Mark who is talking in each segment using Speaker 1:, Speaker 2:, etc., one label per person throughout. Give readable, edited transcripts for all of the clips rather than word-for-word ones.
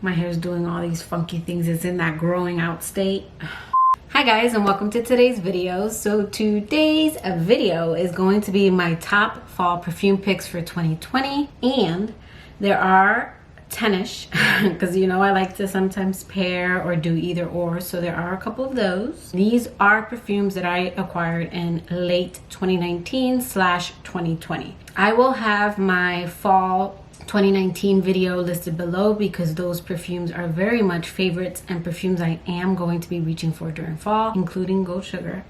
Speaker 1: My hair's doing all these funky things. It's in that growing out state. Hi guys, and welcome to today's video. So today's video is going to be my top fall perfume picks for 2020, and there are 10ish because you know I like to sometimes pair or do either or, so there are a couple of those. These are perfumes that I acquired in late 2019/2020. I will have my fall 2019 video listed below because those perfumes are very much favorites and perfumes I am going to be reaching for during fall, including Gold Sugar.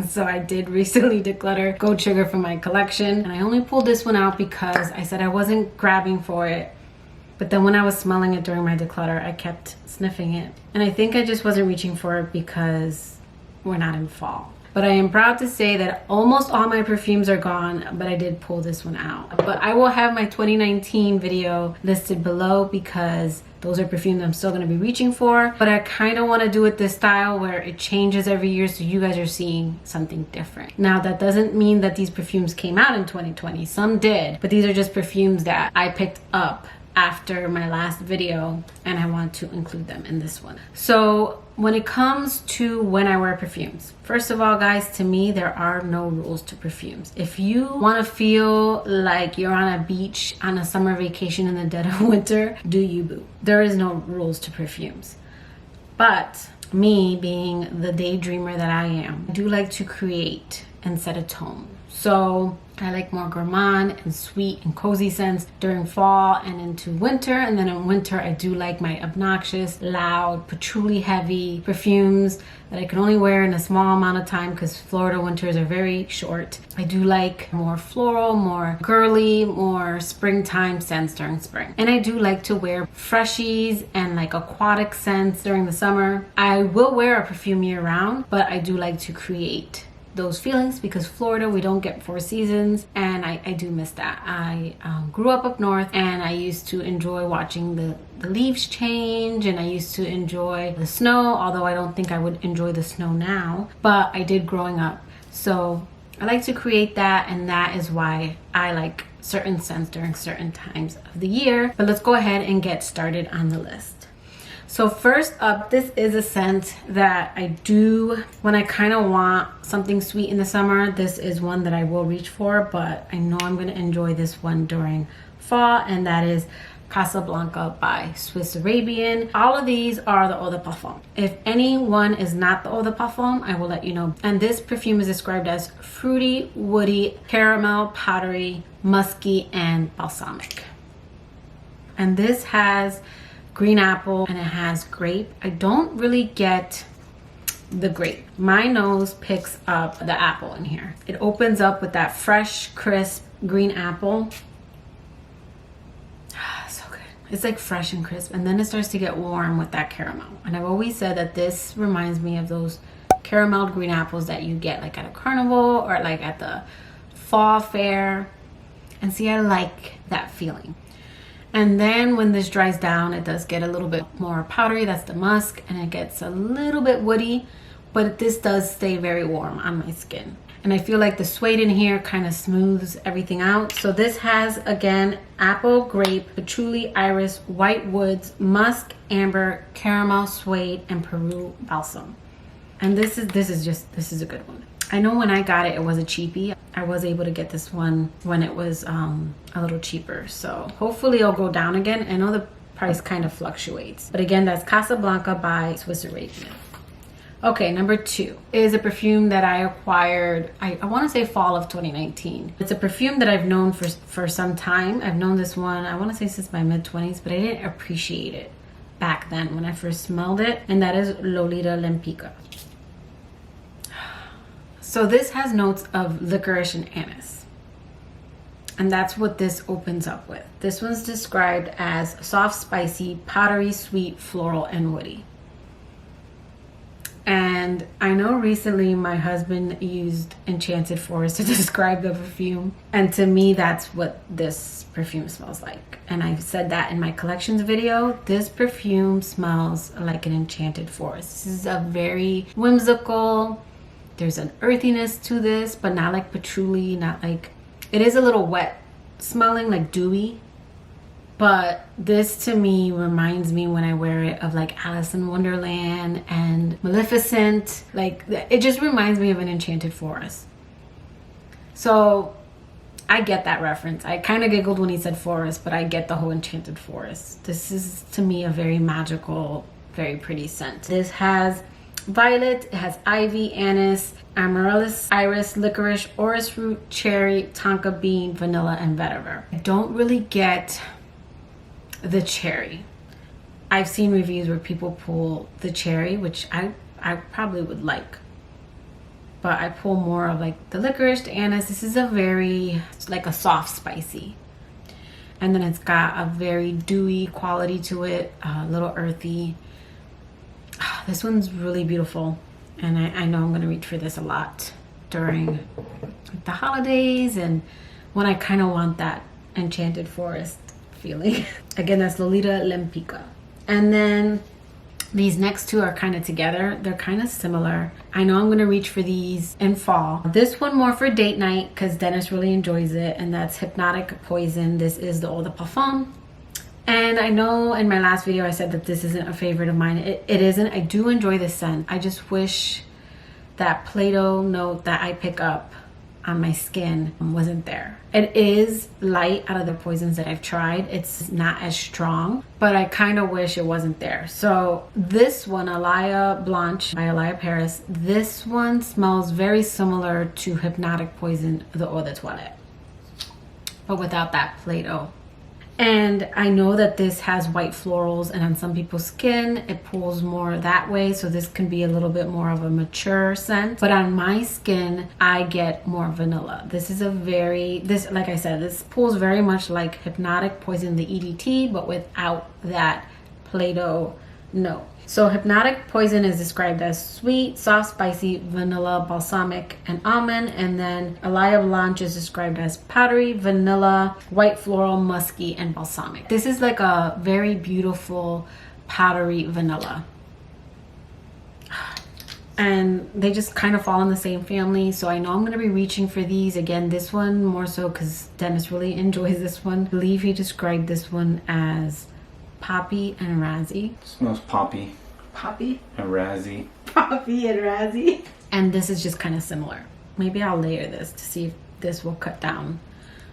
Speaker 1: So I did recently declutter Gold Sugar from my collection, and I only pulled this one out because I said I wasn't grabbing for it, but then when I was smelling it during my declutter, I kept sniffing it, and I think I just wasn't reaching for it because we're not in fall. But I am proud to say that almost all my perfumes are gone, but I did pull this one out. But I will have my 2019 video listed below because those are perfumes I'm still gonna be reaching for. But I kind of want to do it this style where it changes every year, so you guys are seeing something different. Now, that doesn't mean that these perfumes came out in 2020. Some did, but these are just perfumes that I picked up after my last video, and I want to include them in this one. So when it comes to when I wear perfumes, first of all, guys, to me, there are no rules to perfumes. If you want to feel like you're on a beach on a summer vacation in the dead of winter, do you, boo. There is no rules to perfumes. But me, being the daydreamer that I am, I do like to create and set a tone. So I like more gourmand and sweet and cozy scents during fall and into winter. And then in winter, I do like my obnoxious, loud, patchouli heavy perfumes that I can only wear in a small amount of time because Florida winters are very short. I do like more floral, more girly, more springtime scents during spring. And I do like to wear freshies and like aquatic scents during the summer. I will wear a perfume year round, but I do like to create those feelings because Florida, we don't get 4 seasons, and I do miss that. I grew up north, and I used to enjoy watching the leaves change, and I used to enjoy the snow, although I don't think I would enjoy the snow now, but I did growing up. So I like to create that, and that is why I like certain scents during certain times of the year. But let's go ahead and get started on the list. So first up, this is a scent that I do when I kind of want something sweet in the summer. This is one that I will reach for, but I know I'm going to enjoy this one during fall, and that is Casablanca by Swiss Arabian. All of these are the eau de parfum. If any one is not the eau de parfum, I will let you know. And this perfume is described as fruity, woody, caramel, powdery, musky, and balsamic. And this has green apple and it has grape. I don't really get the grape. My nose picks up the apple in here. It opens up with that fresh, crisp green apple. So good. It's like fresh and crisp, and then it starts to get warm with that caramel. And I've always said that this reminds me of those carameled green apples that you get like at a carnival or like at the fall fair. And see, I like that feeling. And then when this dries down, it does get a little bit more powdery. That's the musk, and it gets a little bit woody, but this does stay very warm on my skin. And I feel like the suede in here kind of smooths everything out. So this has, again, apple, grape, patchouli, iris, white woods, musk, amber, caramel, suede, and Peru balsam. And this is a good one. I know when I got it, it was a cheapie. I was able to get this one when it was a little cheaper. So hopefully it'll go down again. I know the price kind of fluctuates. But again, that's Casablanca by Swiss Arabian. Okay, number 2 is a perfume that I acquired, I want to say fall of 2019. It's a perfume that I've known for some time. I've known this one, I want to say since my mid-20s, but I didn't appreciate it back then when I first smelled it. And that is Lolita Lempicka. So this has notes of licorice and anise. And that's what this opens up with. This one's described as soft, spicy, powdery, sweet, floral, and woody. And I know recently my husband used Enchanted Forest to describe the perfume. And to me, that's what this perfume smells like. And I've said that in my collections video. This perfume smells like an enchanted forest. This is a very whimsical, there's an earthiness to this, but not like patchouli, not like, it is a little wet smelling, like dewy. But this to me reminds me when I wear it of like Alice in Wonderland and Maleficent. Like it just reminds me of an enchanted forest. So I get that reference. I kind of giggled when he said forest, but I get the whole enchanted forest. This is to me a very magical, very pretty scent. This has violet, it has ivy, anise, amaryllis, iris, licorice, orris root, cherry, tonka bean, vanilla, and vetiver. I don't really get the cherry. I've seen reviews where people pull the cherry, which I probably would like. But I pull more of like the licorice, the anise. This is a very, like a soft spicy. And then it's got a very dewy quality to it, a little earthy. This one's really beautiful. And I know I'm gonna reach for this a lot during the holidays and when I kind of want that enchanted forest feeling. Again, that's Lolita Lempicka. And then these next two are kind of together. They're kind of similar. I know I'm gonna reach for these in fall. This one more for date night because Dennis really enjoys it, and that's Hypnotic Poison. This is the Eau de Parfum. And I know in my last video I said that this isn't a favorite of mine. It isn't. I do enjoy this scent. I just wish that Play-Doh note that I pick up on my skin wasn't there. It is light out of the poisons that I've tried. It's not as strong, but I kind of wish it wasn't there. So this one, Alaya Blanche by Alaya Paris, this one smells very similar to Hypnotic Poison, the Eau de Toilette, but without that Play-Doh. And I know that this has white florals, and on some people's skin it pulls more that way, so this can be a little bit more of a mature scent. But on my skin I get more vanilla. This is a very, like I said, this pulls very much like Hypnotic Poison, the EDT, but without that Play-Doh note. So Hypnotic Poison is described as sweet, soft, spicy, vanilla, balsamic, and almond. And then Alaya Blanche is described as powdery, vanilla, white floral, musky, and balsamic. This is like a very beautiful powdery vanilla. And they just kind of fall in the same family. So I know I'm going to be reaching for these. Again, this one more so because Dennis really enjoys this one. I believe he described this one as poppy and razzy.
Speaker 2: Smells poppy.
Speaker 1: Poppy?
Speaker 2: And razzy.
Speaker 1: Poppy and razzy. And this is just kind of similar. Maybe I'll layer this to see if this will cut down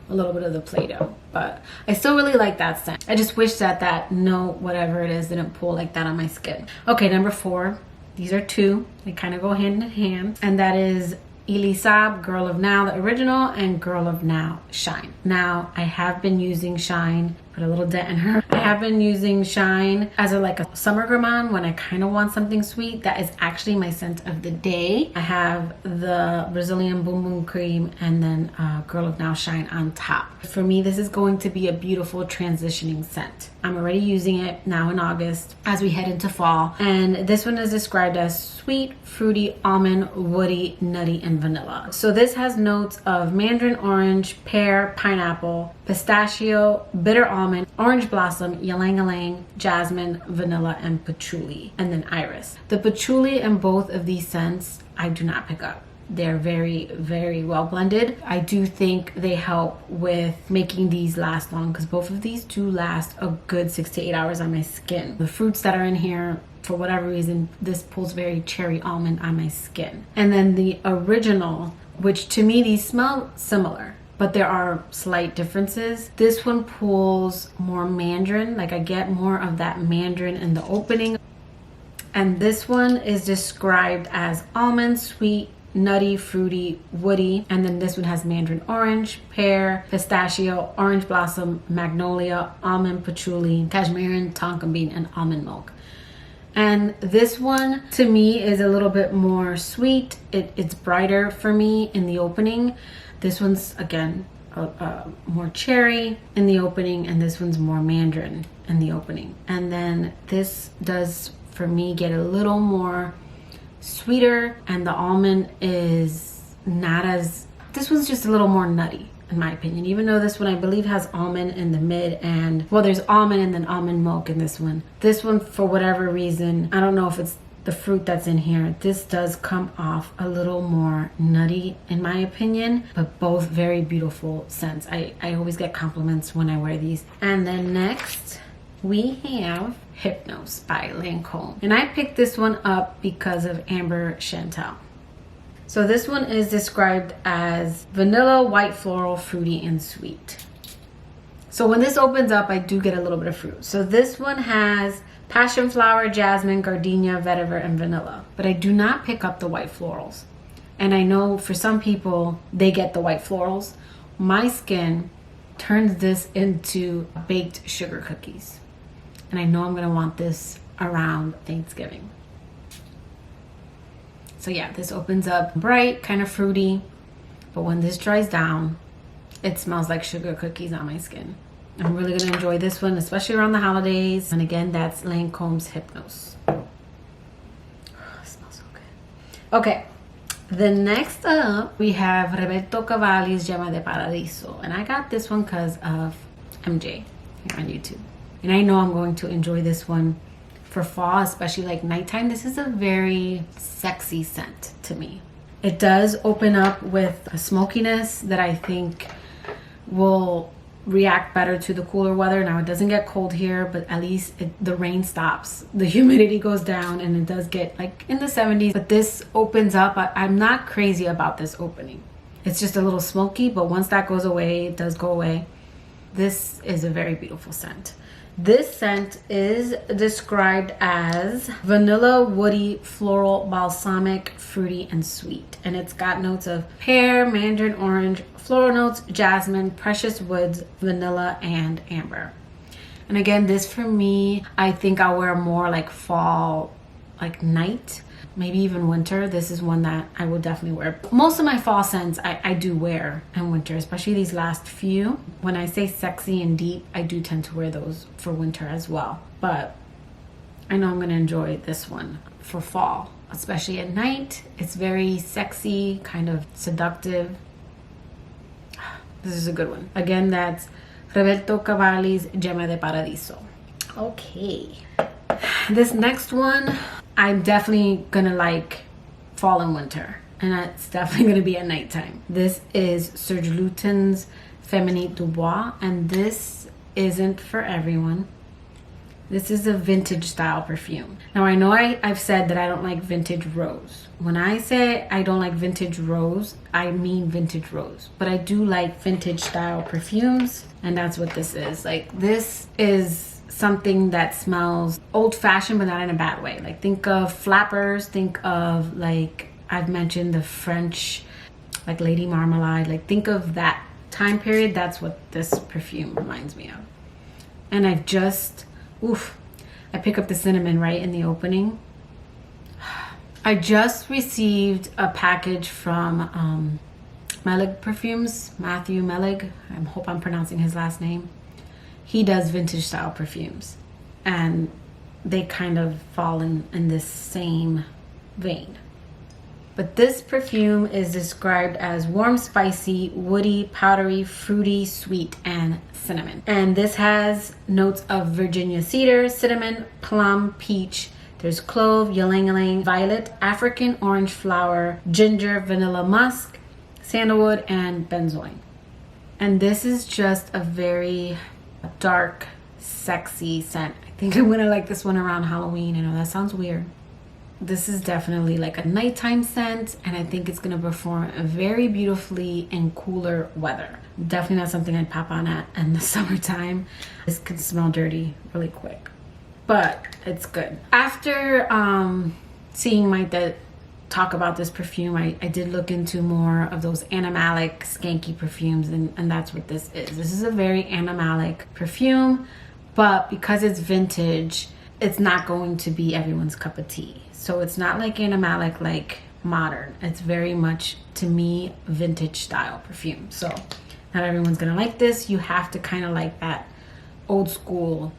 Speaker 1: a little bit of the Play-Doh. But I still really like that scent. I just wish that that note, whatever it is, didn't pull like that on my skin. Okay, number 4. These are two. They kind of go hand in hand. And that is Elisab, Girl of Now, the original, and Girl of Now, Shine. Now, I have been using Shine, put a little dent in her. I have been using Shine as like a summer gourmand when I kind of want something sweet. That is actually my scent of the day. I have the Brazilian Boom Boom Cream and then Girl of Now Shine on top. For me, this is going to be a beautiful transitioning scent. I'm already using it now in August as we head into fall. And this one is described as sweet, fruity, almond, woody, nutty, and vanilla. So this has notes of mandarin orange, pear, pineapple, pistachio, bitter almond, orange blossom, ylang-ylang, jasmine, vanilla, and patchouli, and then iris. The patchouli in both of these scents I do not pick up. They're very, very well blended. I do think they help with making these last long because both of these do last a good 6 to 8 hours on my skin. The fruits that are in here, for whatever reason, this pulls very cherry almond on my skin. And then the original, which to me these smell similar, but there are slight differences. This one pulls more mandarin, like I get more of that mandarin in the opening. And this one is described as almond, sweet, nutty, fruity, woody, and then this one has mandarin orange, pear, pistachio, orange blossom, magnolia, almond, patchouli, cashmere, tonka bean, and almond milk. And this one to me is a little bit more sweet. It's brighter for me in the opening. This one's again more cherry in the opening, and this one's more mandarin in the opening. And then this does for me get a little more sweeter, and the almond is not as, this one's just a little more nutty in my opinion, even though this one I believe has almond in the mid, and well, there's almond and then almond milk in this one. This one, for whatever reason, I don't know if it's the fruit that's in here. This does come off a little more nutty in my opinion, but both very beautiful scents. I always get compliments when I wear these. And then next we have Hypnos by Lancome. And I picked this one up because of Amber Chantal. So this one is described as vanilla, white floral, fruity, and sweet. So when this opens up, I do get a little bit of fruit. So this one has passion flower, jasmine, gardenia, vetiver, and vanilla. But I do not pick up the white florals. And I know for some people, they get the white florals. My skin turns this into baked sugar cookies. And I know I'm gonna want this around Thanksgiving. So yeah, this opens up bright, kind of fruity. But when this dries down, it smells like sugar cookies on my skin. I'm really gonna enjoy this one, especially around the holidays. And again, that's Lancome's Hypnos. Oh, it smells so good. Okay, the next up, we have Roberto Cavalli's Gemma de Paradiso. And I got this one because of MJ here on YouTube. And I know I'm going to enjoy this one for fall, especially like nighttime. This is a very sexy scent to me. It does open up with a smokiness that I think will react better to the cooler weather. Now it doesn't get cold here, but at least the rain stops, the humidity goes down, and it does get like in the 70s. But this opens up. I'm not crazy about this opening. It's just a little smoky, but once that goes away, it does go away. This is a very beautiful scent. This scent is described as vanilla, woody, floral, balsamic, fruity, and sweet. And it's got notes of pear, mandarin orange, floral notes, jasmine, precious woods, vanilla, and amber. And again, this for me, I think I'll wear more like fall, like night, maybe even winter. This is one that I will definitely wear. Most of my fall scents I do wear in winter, especially these last few. When I say sexy and deep, I do tend to wear those for winter as well. But I know I'm gonna enjoy this one for fall, especially at night. It's very sexy, kind of seductive. This is a good one. Again, that's Roberto Cavalli's Gemma de Paradiso. Okay. This next one, I'm definitely gonna like fall and winter, and it's definitely gonna be at nighttime. This is Serge Lutens Féminine du Bois, and this isn't for everyone. This is a vintage style perfume. Now I know I've said that I don't like vintage rose. When I say I don't like vintage rose, I mean vintage rose. But I do like vintage style perfumes, and that's what this is. Like, this is something that smells old-fashioned, but not in a bad way. Like, think of flappers, think of, like, I've mentioned the French, like Lady Marmalade. Like, think of that time period. That's what this perfume reminds me of. And I've just, I pick up the cinnamon right in the opening. I just received a package from Melig Perfumes, Matthew Melig. I hope I'm pronouncing his last name. He does vintage style perfumes, and they kind of fall in this same vein. But this perfume is described as warm, spicy, woody, powdery, fruity, sweet, and cinnamon. And this has notes of Virginia cedar, cinnamon, plum, peach. There's clove, ylang-ylang, violet, African orange flower, ginger, vanilla musk, sandalwood, and benzoin. And this is just a very dark, sexy scent. I think I'm gonna like this one around Halloween. I know that sounds weird. This is definitely like a nighttime scent, and I think it's gonna perform very beautifully in cooler weather. Definitely not something I'd pop on at in the summertime. This could smell dirty really quick, but it's good. After seeing my dad talk about this perfume, I did look into more of those animalic skanky perfumes, and that's what this is. This is a very animalic perfume, but because it's vintage, it's not going to be everyone's cup of tea. So it's not like animalic, like modern. It's very much, to me, vintage style perfume. So not everyone's gonna like this. You have to kind of like that old school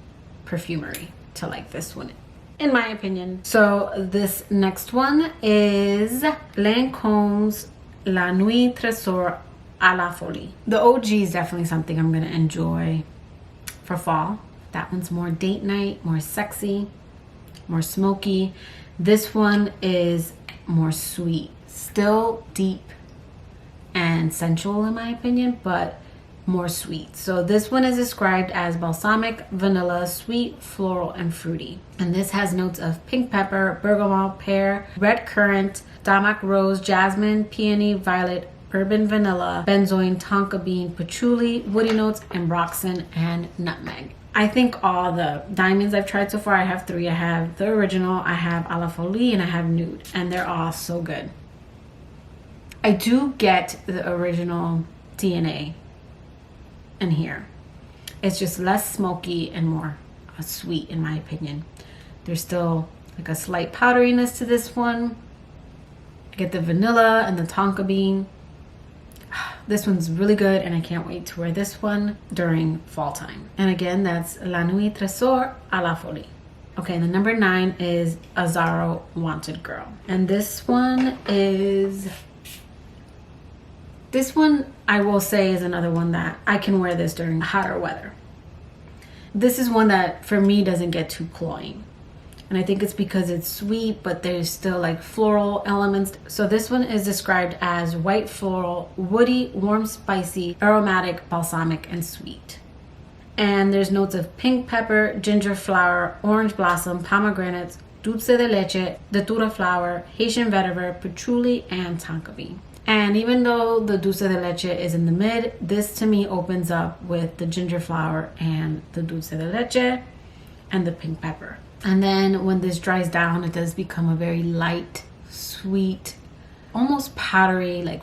Speaker 1: perfumery to like this one, in my opinion. So this next one is Lancome's La Nuit Resort à la Folie. The OG is definitely something I'm gonna enjoy for fall. That one's more date night, more sexy, more smoky. This one is more sweet, still deep and sensual in my opinion, but more sweet. So this one is described as balsamic, vanilla, sweet, floral, and fruity. And this has notes of pink pepper, bergamot, pear, red currant, damask rose, jasmine, peony, violet, bourbon vanilla, benzoin, tonka bean, patchouli, woody notes, ambroxan, and nutmeg. I think all the diamonds I've tried so far, I have 3. I have the original, I have a la folie, and I have nude, and they're all so good. I do get the original DNA in here. It's just less smoky and more sweet in my opinion. There's still like a slight powderiness to this one. I get the vanilla and the tonka bean. This one's really good and I can't wait to wear this one during fall time. And again, that's La Nuit Resort à la Folie. Okay, and the number 9 is Azzaro Wanted Girl. And this one I will say is another one that I can wear this during hotter weather. This is one that for me doesn't get too cloying. And I think it's because it's sweet, but there's still like floral elements. So this one is described as white floral, woody, warm, spicy, aromatic, balsamic, and sweet. And there's notes of pink pepper, ginger flower, orange blossom, pomegranates, dulce de leche, datura flower, Haitian vetiver, patchouli, and tonka bean. And even though the dulce de leche is in the mid, this to me opens up with the ginger flower and the dulce de leche and the pink pepper. And then when this dries down, it does become a very light, sweet, almost powdery, like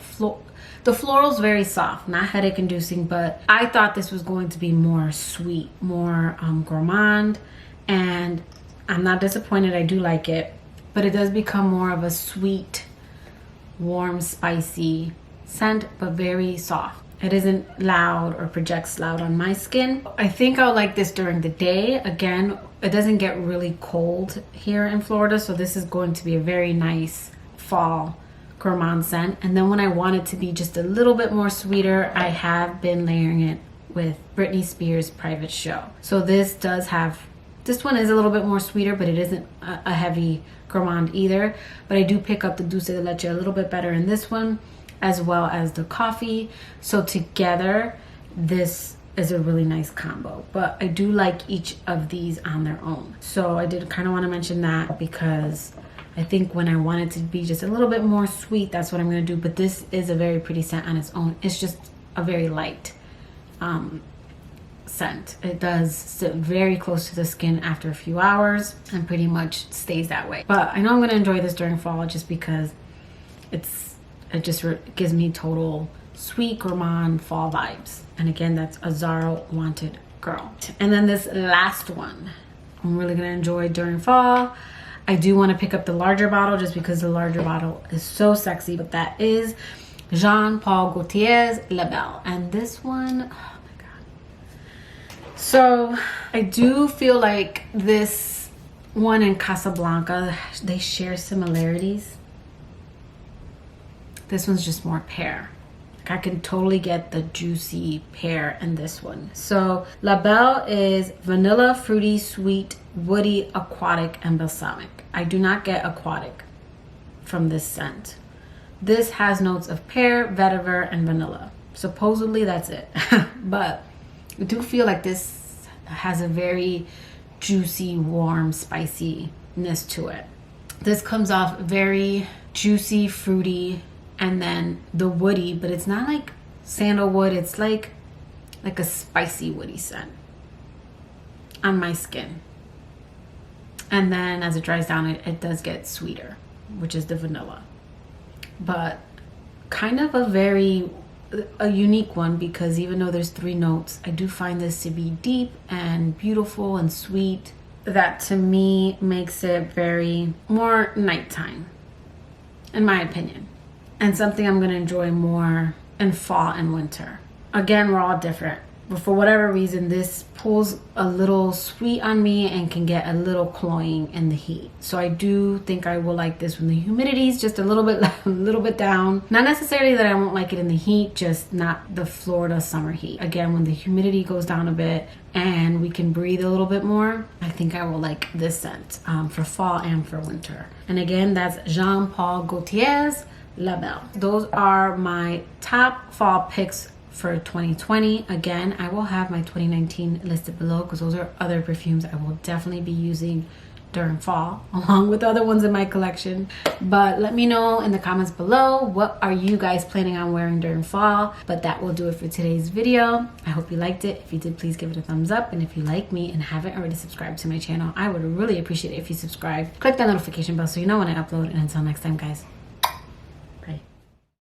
Speaker 1: the floral's very soft, not headache inducing, but I thought this was going to be more sweet, more gourmand, and I'm not disappointed. I do like it, but it does become more of a sweet, warm, spicy scent, but very soft. It isn't loud or projects loud on my skin. I think I'll like this during the day. Again, it doesn't get really cold here in Florida, so this is going to be a very nice fall gourmand scent. And then when I want it to be just a little bit more sweeter, I have been layering it with Britney Spears' Private Show. So this one is a little bit more sweeter, but it isn't a heavy gourmand either. But I do pick up the dulce de leche a little bit better in this one, as well as the coffee. So together, this is a really nice combo. But I do like each of these on their own. So I did kind of want to mention that because I think when I want it to be just a little bit more sweet, that's what I'm going to do. But this is a very pretty scent on its own. It's just a very light scent. It does sit very close to the skin after a few hours and pretty much stays that way. But I know I'm going to enjoy this during fall just because it just gives me total sweet gourmand fall vibes. And again, that's Azzaro Wanted Girl. And then this last one I'm really going to enjoy during fall. I do want to pick up the larger bottle just because the larger bottle is so sexy, but that is Jean Paul Gaultier's La Belle. And this one, oh my god. So I do feel like this one in Casablanca, they share similarities. This one's just more pear. Like I can totally get the juicy pear in this one. So La Belle is vanilla, fruity, sweet, woody, aquatic, and balsamic. I do not get aquatic from this scent. This has notes of pear, vetiver, and vanilla. Supposedly that's it. But I do feel like this has a very juicy, warm, spiciness to it. This comes off very juicy, fruity, and then the woody, but it's not like sandalwood. It's like a spicy woody scent on my skin. And then as it dries down, it does get sweeter, which is the vanilla. But kind of a unique one because even though there's 3 notes, I do find this to be deep and beautiful and sweet. That to me makes it very more nighttime, in my opinion. And something I'm going to enjoy more in fall and winter. Again, we're all different. But for whatever reason, this pulls a little sweet on me and can get a little cloying in the heat. So I do think I will like this when the humidity is just a little bit down. Not necessarily that I won't like it in the heat, just not the Florida summer heat. Again, when the humidity goes down a bit and we can breathe a little bit more, I think I will like this scent for fall and for winter. And again, that's Jean Paul Gaultier's La Belle. Those are my top fall picks for 2020. Again, I will have my 2019 listed below because those are other perfumes I will definitely be using during fall along with other ones in my collection. But let me know in the comments below, what are you guys planning on wearing during fall? But that will do it for today's video. I hope you liked it. If you did, please give it a thumbs up. And if you like me and haven't already subscribed to my channel, I would really appreciate it if you subscribe. Click that notification bell so you know when I upload. And until next time, guys.